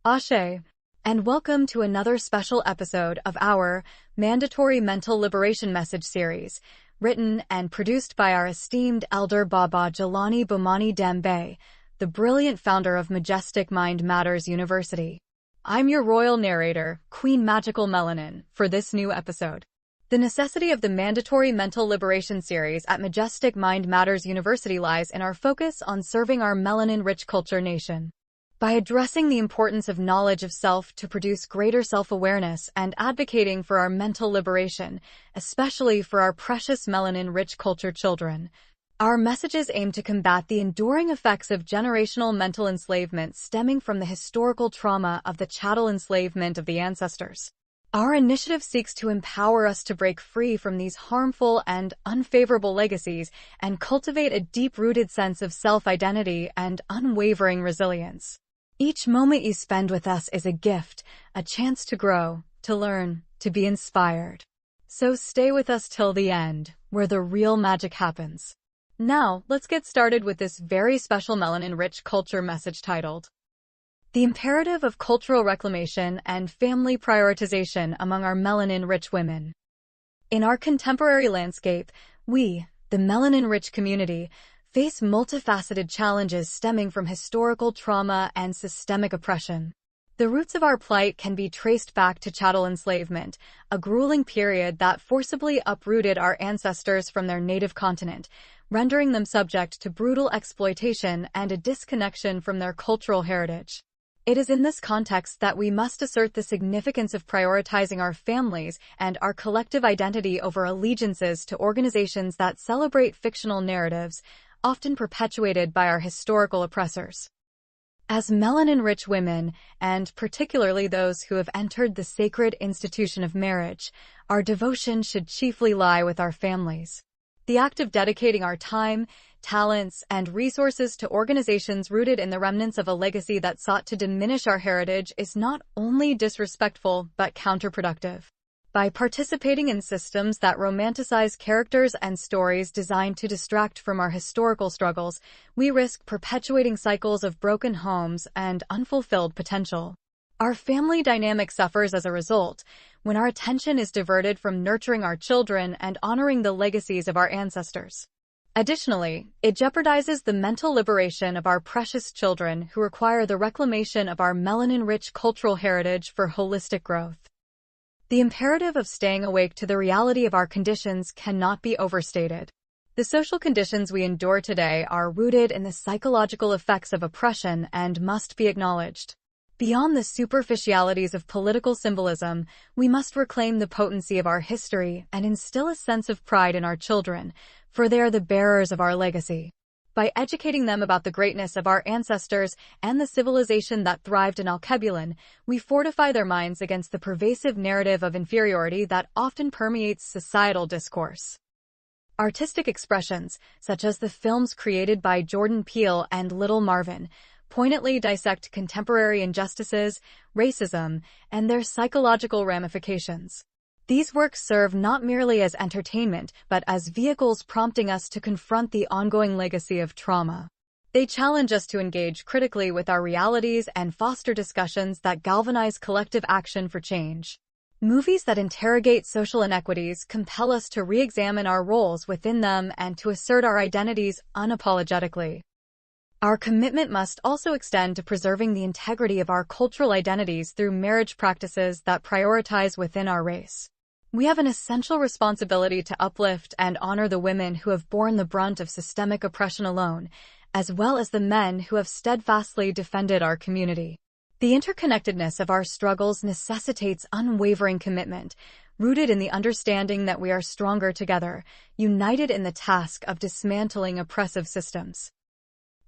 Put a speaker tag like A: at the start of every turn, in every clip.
A: Ashe, and welcome to another special episode of our Mandatory Mental Liberation Message series, written and produced by our esteemed elder Baba Jelani Bomani Dembe, the brilliant founder of Majestic Mind Matters University. I'm your royal narrator, Queen Magical Melanin, for this new episode. The necessity of the Mandatory Mental Liberation series at Majestic Mind Matters University lies in our focus on serving our melanin-rich culture nation. By addressing the importance of knowledge of self to produce greater self-awareness and advocating for our mental liberation, especially for our precious melanin-rich culture children, our messages aim to combat the enduring effects of generational mental enslavement stemming from the historical trauma of the chattel enslavement of the ancestors. Our initiative seeks to empower us to break free from these harmful and unfavorable legacies and cultivate a deep-rooted sense of self-identity and unwavering resilience. Each moment you spend with us is a gift, a chance to grow, to learn, to be inspired. So stay with us till the end, where the real magic happens. Now, let's get started with this very special melanin-rich culture message titled, The Imperative of Cultural Reclamation and Family Prioritization Among Our Melanin-Rich Women. In our contemporary landscape, we, the melanin-rich community, face multifaceted challenges stemming from historical trauma and systemic oppression. The roots of our plight can be traced back to chattel enslavement, a grueling period that forcibly uprooted our ancestors from their native continent, rendering them subject to brutal exploitation and a disconnection from their cultural heritage. It is in this context that we must assert the significance of prioritizing our families and our collective identity over allegiances to organizations that celebrate fictional narratives, often perpetuated by our historical oppressors. As melanin-rich women, and particularly those who have entered the sacred institution of marriage, our devotion should chiefly lie with our families. The act of dedicating our time, talents, and resources to organizations rooted in the remnants of a legacy that sought to diminish our heritage is not only disrespectful but counterproductive. By participating in systems that romanticize characters and stories designed to distract from our historical struggles, we risk perpetuating cycles of broken homes and unfulfilled potential. Our family dynamic suffers as a result when our attention is diverted from nurturing our children and honoring the legacies of our ancestors. Additionally, it jeopardizes the mental liberation of our precious children who require the reclamation of our melanin-rich cultural heritage for holistic growth. The imperative of staying awake to the reality of our conditions cannot be overstated. The social conditions we endure today are rooted in the psychological effects of oppression and must be acknowledged. Beyond the superficialities of political symbolism, we must reclaim the potency of our history and instill a sense of pride in our children, for they are the bearers of our legacy. By educating them about the greatness of our ancestors and the civilization that thrived in Alkebulan, we fortify their minds against the pervasive narrative of inferiority that often permeates societal discourse. Artistic expressions, such as the films created by Jordan Peele and Little Marvin, poignantly dissect contemporary injustices, racism, and their psychological ramifications. These works serve not merely as entertainment, but as vehicles prompting us to confront the ongoing legacy of trauma. They challenge us to engage critically with our realities and foster discussions that galvanize collective action for change. Movies that interrogate social inequities compel us to re-examine our roles within them and to assert our identities unapologetically. Our commitment must also extend to preserving the integrity of our cultural identities through marriage practices that prioritize within our race. We have an essential responsibility to uplift and honor the women who have borne the brunt of systemic oppression alone, as well as the men who have steadfastly defended our community. The interconnectedness of our struggles necessitates unwavering commitment, rooted in the understanding that we are stronger together, united in the task of dismantling oppressive systems.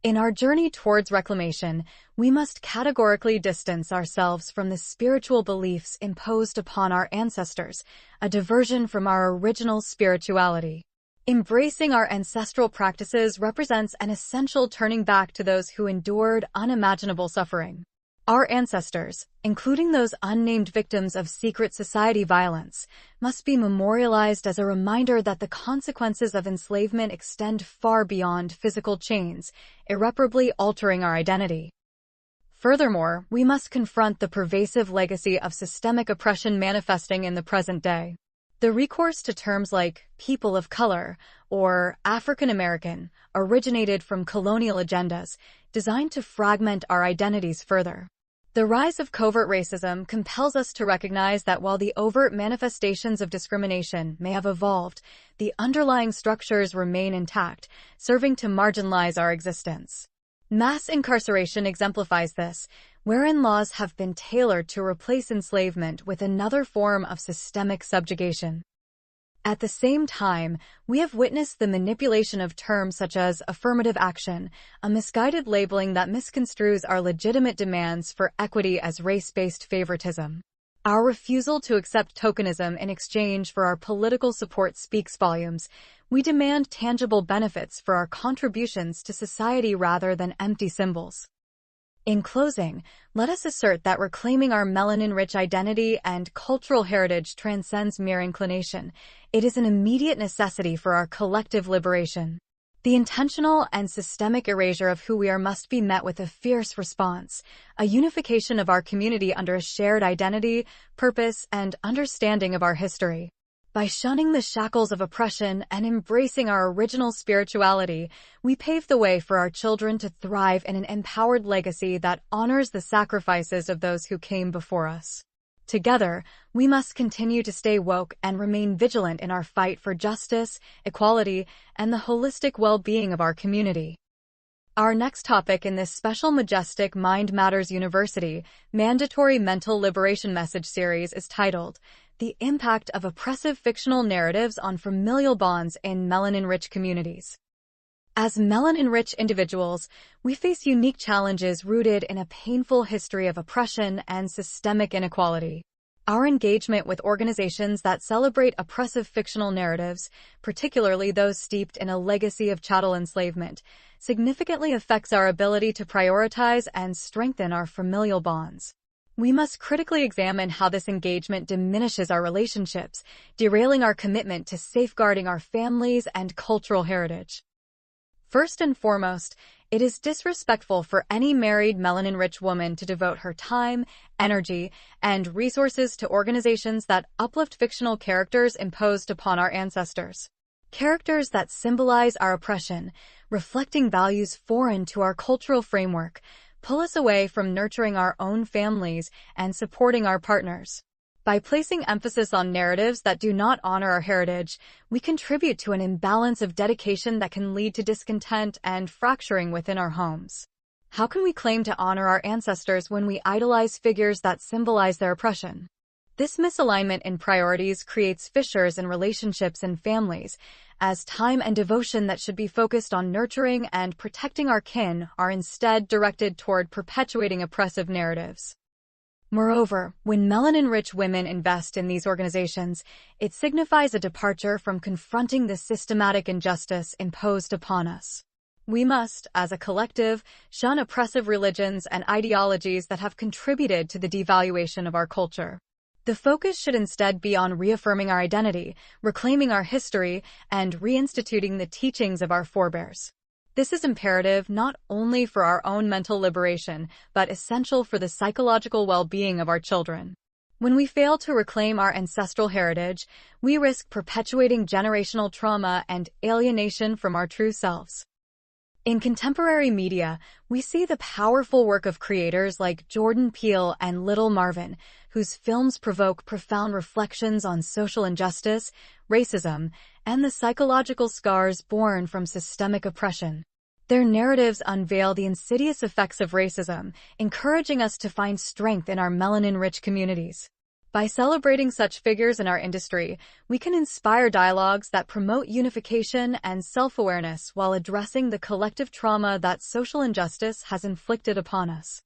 A: In our journey towards reclamation, we must categorically distance ourselves from the spiritual beliefs imposed upon our ancestors, a diversion from our original spirituality. Embracing our ancestral practices represents an essential turning back to those who endured unimaginable suffering. Our ancestors, including those unnamed victims of secret society violence, must be memorialized as a reminder that the consequences of enslavement extend far beyond physical chains, irreparably altering our identity. Furthermore, we must confront the pervasive legacy of systemic oppression manifesting in the present day. The recourse to terms like people of color or African American originated from colonial agendas designed to fragment our identities further. The rise of covert racism compels us to recognize that while the overt manifestations of discrimination may have evolved, the underlying structures remain intact, serving to marginalize our existence. Mass incarceration exemplifies this, wherein laws have been tailored to replace enslavement with another form of systemic subjugation. At the same time, we have witnessed the manipulation of terms such as affirmative action, a misguided labeling that misconstrues our legitimate demands for equity as race-based favoritism. Our refusal to accept tokenism in exchange for our political support speaks volumes. We demand tangible benefits for our contributions to society rather than empty symbols. In closing, let us assert that reclaiming our melanin-rich identity and cultural heritage transcends mere inclination. It is an immediate necessity for our collective liberation. The intentional and systemic erasure of who we are must be met with a fierce response, a unification of our community under a shared identity, purpose, and understanding of our history. By shunning the shackles of oppression and embracing our original spirituality, we pave the way for our children to thrive in an empowered legacy that honors the sacrifices of those who came before us. Together, we must continue to stay woke and remain vigilant in our fight for justice, equality, and the holistic well-being of our community. Our next topic in this special Majestic Mind Matters University Mandatory Mental Liberation Message series is titled, The Impact of Oppressive Fictional Narratives on Familial Bonds in Melanin-Rich Communities. As melanin-rich individuals, we face unique challenges rooted in a painful history of oppression and systemic inequality. Our engagement with organizations that celebrate oppressive fictional narratives, particularly those steeped in a legacy of chattel enslavement, significantly affects our ability to prioritize and strengthen our familial bonds. We must critically examine how this engagement diminishes our relationships, derailing our commitment to safeguarding our families and cultural heritage. First and foremost, it is disrespectful for any married melanin-rich woman to devote her time, energy, and resources to organizations that uplift fictional characters imposed upon our ancestors. Characters that symbolize our oppression, reflecting values foreign to our cultural framework, pull us away from nurturing our own families and supporting our partners. By placing emphasis on narratives that do not honor our heritage, we contribute to an imbalance of dedication that can lead to discontent and fracturing within our homes. How can we claim to honor our ancestors when we idolize figures that symbolize their oppression? This misalignment in priorities creates fissures in relationships and families, as time and devotion that should be focused on nurturing and protecting our kin are instead directed toward perpetuating oppressive narratives. Moreover, when melanin-rich women invest in these organizations, it signifies a departure from confronting the systematic injustice imposed upon us. We must, as a collective, shun oppressive religions and ideologies that have contributed to the devaluation of our culture. The focus should instead be on reaffirming our identity, reclaiming our history, and reinstituting the teachings of our forebears. This is imperative not only for our own mental liberation, but essential for the psychological well-being of our children. When we fail to reclaim our ancestral heritage, we risk perpetuating generational trauma and alienation from our true selves. In contemporary media, we see the powerful work of creators like Jordan Peele and Little Marvin, whose films provoke profound reflections on social injustice, racism, and the psychological scars born from systemic oppression. Their narratives unveil the insidious effects of racism, encouraging us to find strength in our melanin-rich communities. By celebrating such figures in our industry, we can inspire dialogues that promote unification and self-awareness while addressing the collective trauma that social injustice has inflicted upon us.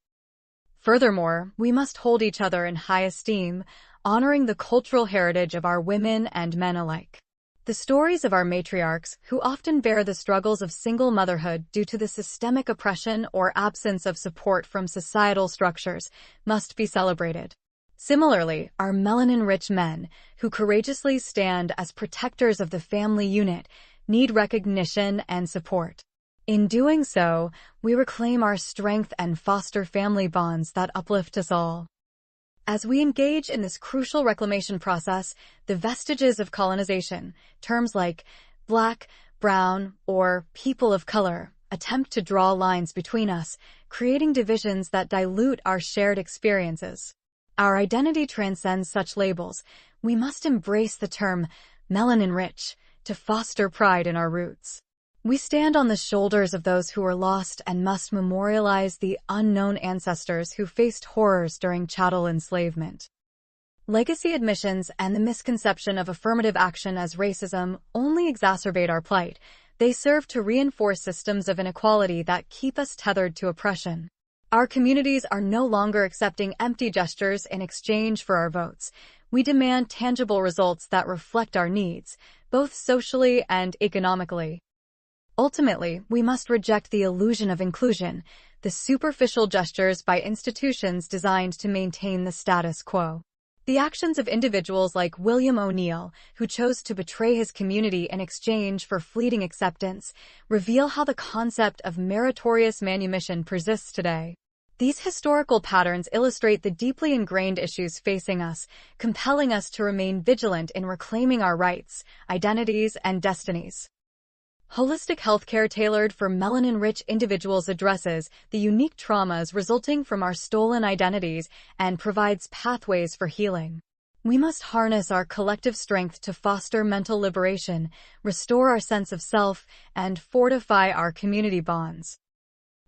A: Furthermore, we must hold each other in high esteem, honoring the cultural heritage of our women and men alike. The stories of our matriarchs, who often bear the struggles of single motherhood due to the systemic oppression or absence of support from societal structures, must be celebrated. Similarly, our melanin-rich men, who courageously stand as protectors of the family unit, need recognition and support. In doing so, we reclaim our strength and foster family bonds that uplift us all. As we engage in this crucial reclamation process, the vestiges of colonization, terms like Black, brown, or people of color, attempt to draw lines between us, creating divisions that dilute our shared experiences. Our identity transcends such labels. We must embrace the term melanin rich to foster pride in our roots. We stand on the shoulders of those who were lost and must memorialize the unknown ancestors who faced horrors during chattel enslavement. Legacy admissions and the misconception of affirmative action as racism only exacerbate our plight. They serve to reinforce systems of inequality that keep us tethered to oppression. Our communities are no longer accepting empty gestures in exchange for our votes. We demand tangible results that reflect our needs, both socially and economically. Ultimately, we must reject the illusion of inclusion, the superficial gestures by institutions designed to maintain the status quo. The actions of individuals like William O'Neill, who chose to betray his community in exchange for fleeting acceptance, reveal how the concept of meritorious manumission persists today. These historical patterns illustrate the deeply ingrained issues facing us, compelling us to remain vigilant in reclaiming our rights, identities, and destinies. Holistic healthcare tailored for melanin-rich individuals addresses the unique traumas resulting from our stolen identities and provides pathways for healing. We must harness our collective strength to foster mental liberation, restore our sense of self, and fortify our community bonds.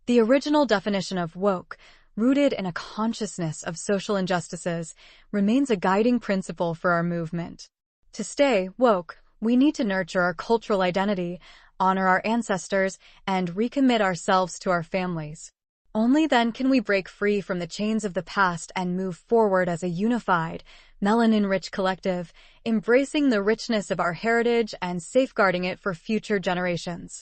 A: The original definition of woke, rooted in a consciousness of social injustices, remains a guiding principle for our movement. To stay woke, we need to nurture our cultural identity, honor our ancestors, and recommit ourselves to our families. Only then can we break free from the chains of the past and move forward as a unified, melanin-rich collective, embracing the richness of our heritage and safeguarding it for future generations.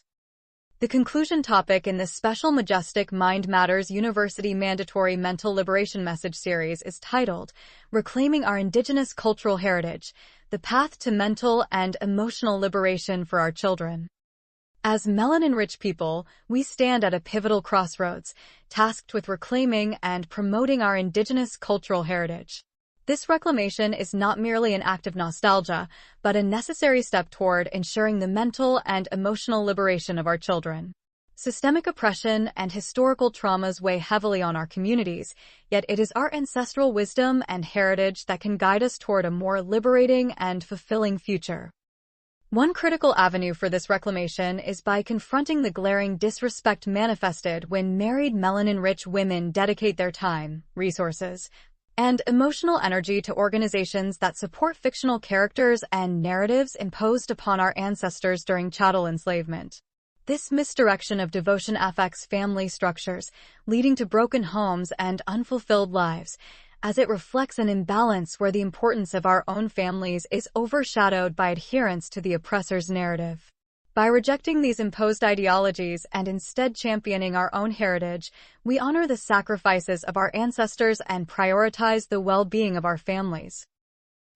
A: The conclusion topic in this special Majestic Mind Matters University Mandatory Mental Liberation Message series is titled, Reclaiming Our Indigenous Cultural Heritage, The Path to Mental and Emotional Liberation for Our Children. As melanin-rich people, we stand at a pivotal crossroads, tasked with reclaiming and promoting our indigenous cultural heritage. This reclamation is not merely an act of nostalgia, but a necessary step toward ensuring the mental and emotional liberation of our children. Systemic oppression and historical traumas weigh heavily on our communities, yet it is our ancestral wisdom and heritage that can guide us toward a more liberating and fulfilling future. One critical avenue for this reclamation is by confronting the glaring disrespect manifested when married melanin-rich women dedicate their time, resources, and emotional energy to organizations that support fictional characters and narratives imposed upon our ancestors during chattel enslavement. This misdirection of devotion affects family structures, leading to broken homes and unfulfilled lives, as it reflects an imbalance where the importance of our own families is overshadowed by adherence to the oppressor's narrative. By rejecting these imposed ideologies and instead championing our own heritage, we honor the sacrifices of our ancestors and prioritize the well-being of our families.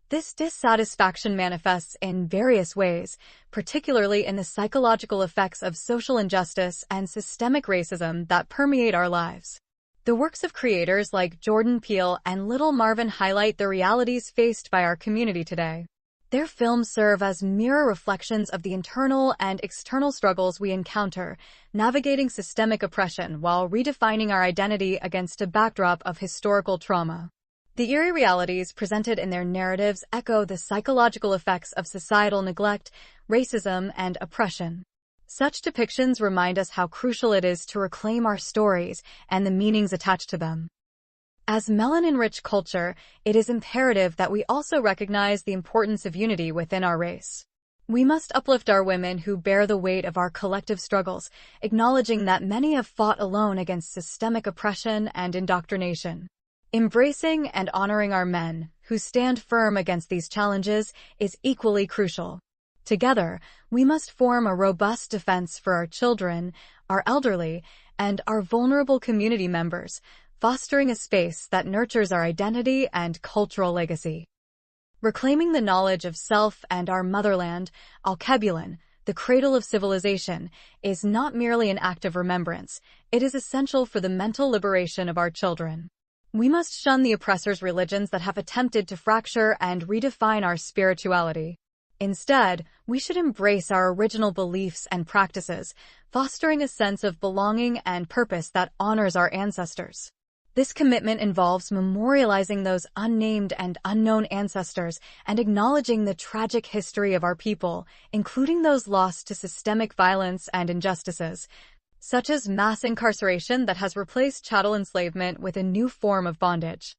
A: This dissatisfaction manifests in various ways, particularly in the psychological effects of social injustice and systemic racism that permeate our lives. The works of creators like Jordan Peele and Little Marvin highlight the realities faced by our community today. Their films serve as mirror reflections of the internal and external struggles we encounter, navigating systemic oppression while redefining our identity against a backdrop of historical trauma. The eerie realities presented in their narratives echo the psychological effects of societal neglect, racism, and oppression. Such depictions remind us how crucial it is to reclaim our stories and the meanings attached to them. As melanin-rich culture, it is imperative that we also recognize the importance of unity within our race. We must uplift our women who bear the weight of our collective struggles, acknowledging that many have fought alone against systemic oppression and indoctrination. Embracing and honoring our men, who stand firm against these challenges, is equally crucial. Together, we must form a robust defense for our children, our elderly, and our vulnerable community members, fostering a space that nurtures our identity and cultural legacy. Reclaiming the knowledge of self and our motherland, Alkebulan, the cradle of civilization, is not merely an act of remembrance, it is essential for the mental liberation of our children. We must shun the oppressors' religions that have attempted to fracture and redefine our spirituality. Instead, we should embrace our original beliefs and practices, fostering a sense of belonging and purpose that honors our ancestors. This commitment involves memorializing those unnamed and unknown ancestors and acknowledging the tragic history of our people, including those lost to systemic violence and injustices, such as mass incarceration that has replaced chattel enslavement with a new form of bondage.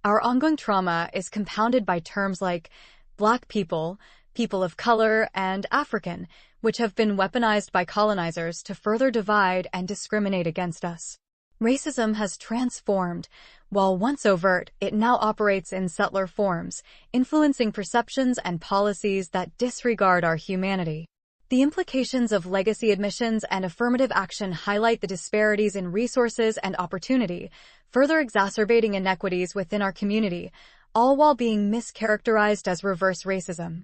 A: Our ongoing trauma is compounded by terms like Black people, people of color, and African, which have been weaponized by colonizers to further divide and discriminate against us. Racism has transformed. While once overt, it now operates in subtler forms, influencing perceptions and policies that disregard our humanity. The implications of legacy admissions and affirmative action highlight the disparities in resources and opportunity, further exacerbating inequities within our community, all while being mischaracterized as reverse racism.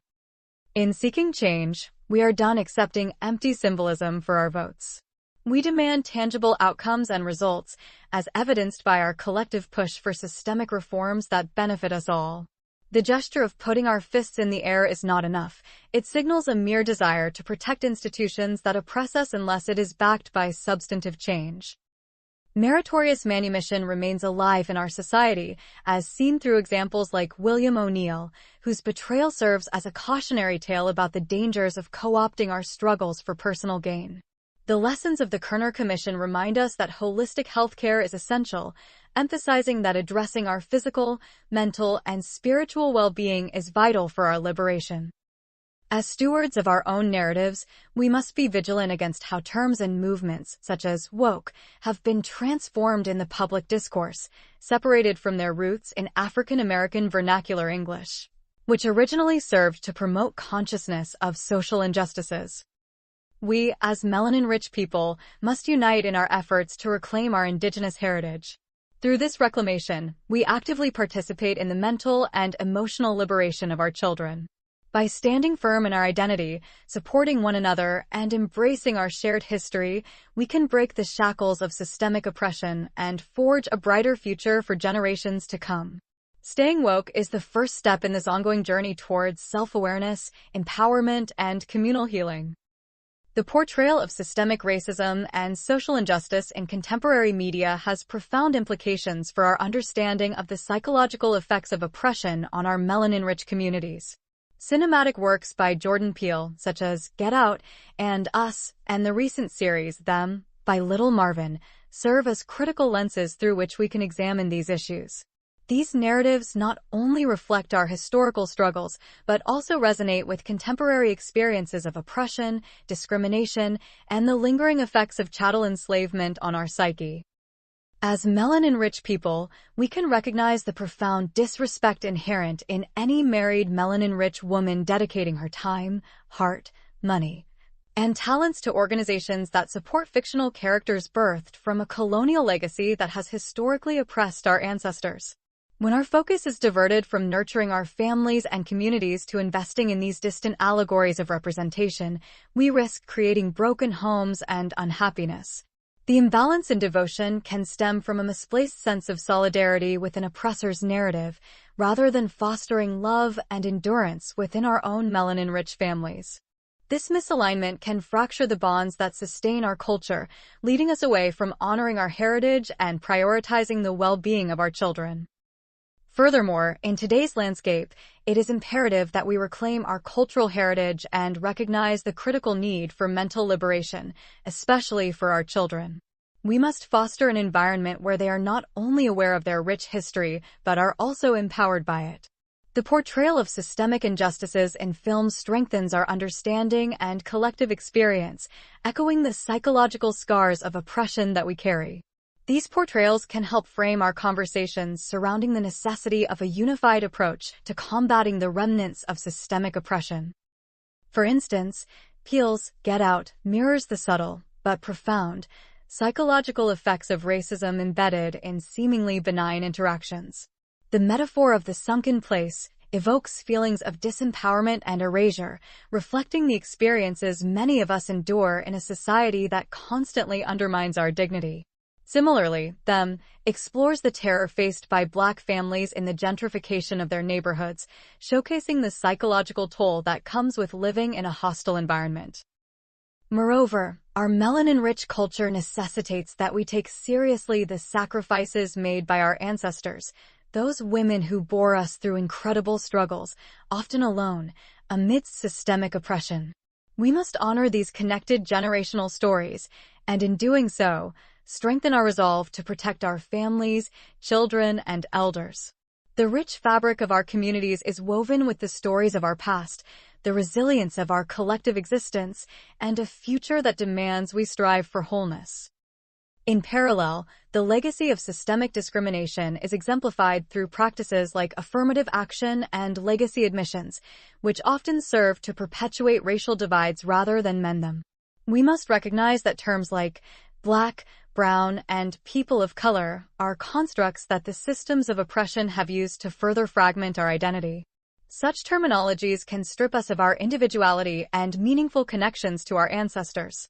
A: In seeking change, we are done accepting empty symbolism for our votes. We demand tangible outcomes and results, as evidenced by our collective push for systemic reforms that benefit us all. The gesture of putting our fists in the air is not enough. It signals a mere desire to protect institutions that oppress us unless it is backed by substantive change. Meritorious manumission remains alive in our society, as seen through examples like William O'Neill, whose betrayal serves as a cautionary tale about the dangers of co-opting our struggles for personal gain. The lessons of the Kerner Commission remind us that holistic healthcare is essential, emphasizing that addressing our physical, mental, and spiritual well-being is vital for our liberation. As stewards of our own narratives, we must be vigilant against how terms and movements, such as woke, have been transformed in the public discourse, separated from their roots in African American vernacular English, which originally served to promote consciousness of social injustices. We, as melanin-rich people, must unite in our efforts to reclaim our indigenous heritage. Through this reclamation, we actively participate in the mental and emotional liberation of our children. By standing firm in our identity, supporting one another, and embracing our shared history, we can break the shackles of systemic oppression and forge a brighter future for generations to come. Staying woke is the first step in this ongoing journey towards self-awareness, empowerment, and communal healing. The portrayal of systemic racism and social injustice in contemporary media has profound implications for our understanding of the psychological effects of oppression on our melanin-rich communities. Cinematic works by Jordan Peele, such as Get Out and Us, and the recent series Them, by Little Marvin, serve as critical lenses through which we can examine these issues. These narratives not only reflect our historical struggles, but also resonate with contemporary experiences of oppression, discrimination, and the lingering effects of chattel enslavement on our psyche. As melanin-rich people, we can recognize the profound disrespect inherent in any married melanin-rich woman dedicating her time, heart, money, and talents to organizations that support fictional characters birthed from a colonial legacy that has historically oppressed our ancestors. When our focus is diverted from nurturing our families and communities to investing in these distant allegories of representation, we risk creating broken homes and unhappiness. The imbalance in devotion can stem from a misplaced sense of solidarity with an oppressor's narrative, rather than fostering love and endurance within our own melanin-rich families. This misalignment can fracture the bonds that sustain our culture, leading us away from honoring our heritage and prioritizing the well-being of our children. Furthermore, in today's landscape, it is imperative that we reclaim our cultural heritage and recognize the critical need for mental liberation, especially for our children. We must foster an environment where they are not only aware of their rich history, but are also empowered by it. The portrayal of systemic injustices in films strengthens our understanding and collective experience, echoing the psychological scars of oppression that we carry. These portrayals can help frame our conversations surrounding the necessity of a unified approach to combating the remnants of systemic oppression. For instance, Peele's Get Out mirrors the subtle, but profound, psychological effects of racism embedded in seemingly benign interactions. The metaphor of the sunken place, evokes feelings of disempowerment and erasure, reflecting the experiences many of us endure in a society that constantly undermines our dignity. Similarly, Them explores the terror faced by Black families in the gentrification of their neighborhoods, showcasing the psychological toll that comes with living in a hostile environment. Moreover, our melanin-rich culture necessitates that we take seriously the sacrifices made by our ancestors, those women who bore us through incredible struggles, often alone, amidst systemic oppression. We must honor these connected generational stories, and in doing so, strengthen our resolve to protect our families, children, and elders. The rich fabric of our communities is woven with the stories of our past, the resilience of our collective existence, and a future that demands we strive for wholeness. In parallel, the legacy of systemic discrimination is exemplified through practices like affirmative action and legacy admissions, which often serve to perpetuate racial divides rather than mend them. We must recognize that terms like Black, brown, and people of color are constructs that the systems of oppression have used to further fragment our identity. Such terminologies can strip us of our individuality and meaningful connections to our ancestors.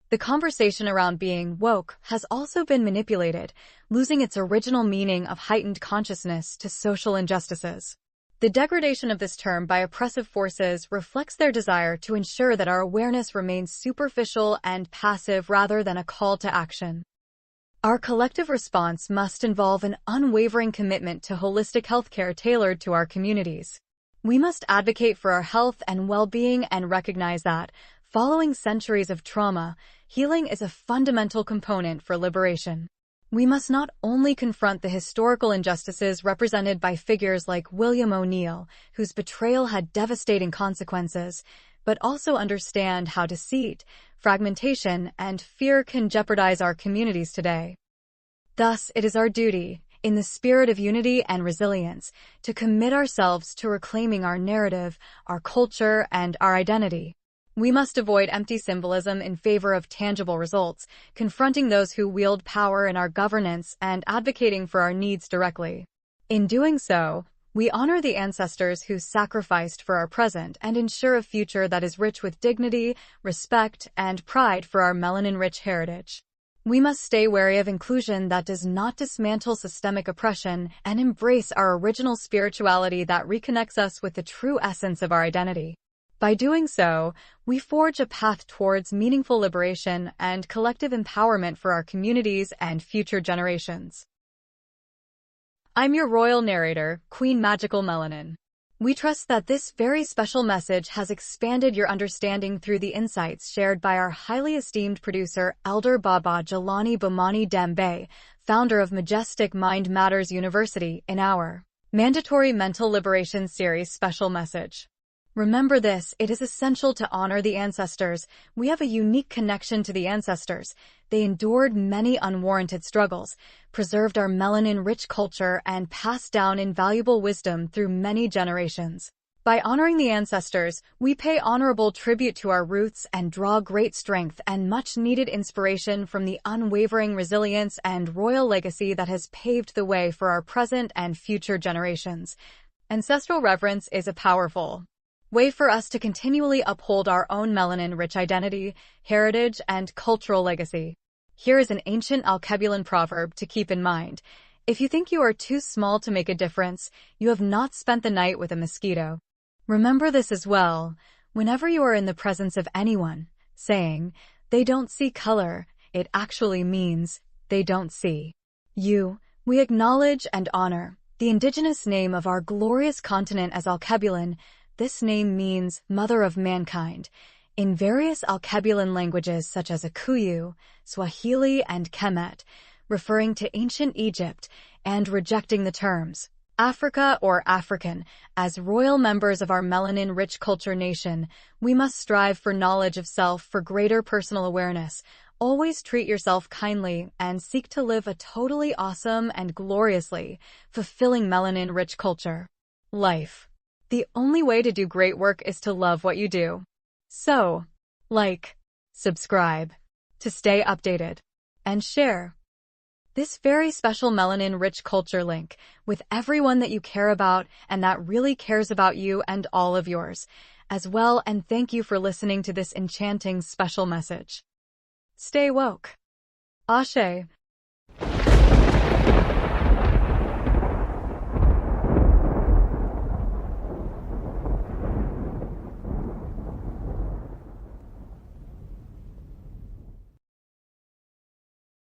A: The conversation around being woke has also been manipulated, losing its original meaning of heightened consciousness to social injustices. The degradation of this term by oppressive forces reflects their desire to ensure that our awareness remains superficial and passive rather than a call to action. Our collective response must involve an unwavering commitment to holistic healthcare tailored to our communities. We must advocate for our health and well-being and recognize that, following centuries of trauma, healing is a fundamental component for liberation. We must not only confront the historical injustices represented by figures like William O'Neill, whose betrayal had devastating consequences, but also understand how deceit, fragmentation, and fear can jeopardize our communities today. Thus, it is our duty, in the spirit of unity and resilience, to commit ourselves to reclaiming our narrative, our culture, and our identity. We must avoid empty symbolism in favor of tangible results, confronting those who wield power in our governance and advocating for our needs directly. In doing so, we honor the ancestors who sacrificed for our present and ensure a future that is rich with dignity, respect, and pride for our melanin-rich heritage. We must stay wary of inclusion that does not dismantle systemic oppression and embrace our original spirituality that reconnects us with the true essence of our identity. By doing so, we forge a path towards meaningful liberation and collective empowerment for our communities and future generations. I'm your royal narrator, Queen Magical Melanin. We trust that this very special message has expanded your understanding through the insights shared by our highly esteemed producer, Elder Baba Jelani Bamani Dembe, founder of Majestic Mind Matters University, in our Mandatory Mental Liberation Series special message. Remember this, it is essential to honor the ancestors. We have a unique connection to the ancestors. They endured many unwarranted struggles, preserved our melanin-rich culture, and passed down invaluable wisdom through many generations. By honoring the ancestors, we pay honorable tribute to our roots and draw great strength and much-needed inspiration from the unwavering resilience and royal legacy that has paved the way for our present and future generations. Ancestral reverence is a powerful way for us to continually uphold our own melanin-rich identity, heritage, and cultural legacy. Here is an ancient Alkebulan proverb to keep in mind. If you think you are too small to make a difference, you have not spent the night with a mosquito. Remember this as well, whenever you are in the presence of anyone, saying, "They don't see color," it actually means, "They don't see you." We acknowledge and honor the indigenous name of our glorious continent as Alkebulan. This name means Mother of Mankind in various Alkebulan languages such as Akuyu, Swahili, and Kemet, referring to ancient Egypt, and rejecting the terms Africa or African. As royal members of our melanin-rich culture nation, we must strive for knowledge of self for greater personal awareness. Always treat yourself kindly and seek to live a totally awesome and gloriously fulfilling melanin-rich culture life. The only way to do great work is to love what you do. So, like, subscribe to stay updated, and share. this very special Melanin Rich culture link with everyone that you care about and that really cares about you and all of yours as well. And thank you for listening to this enchanting special message. Stay woke. Ashe.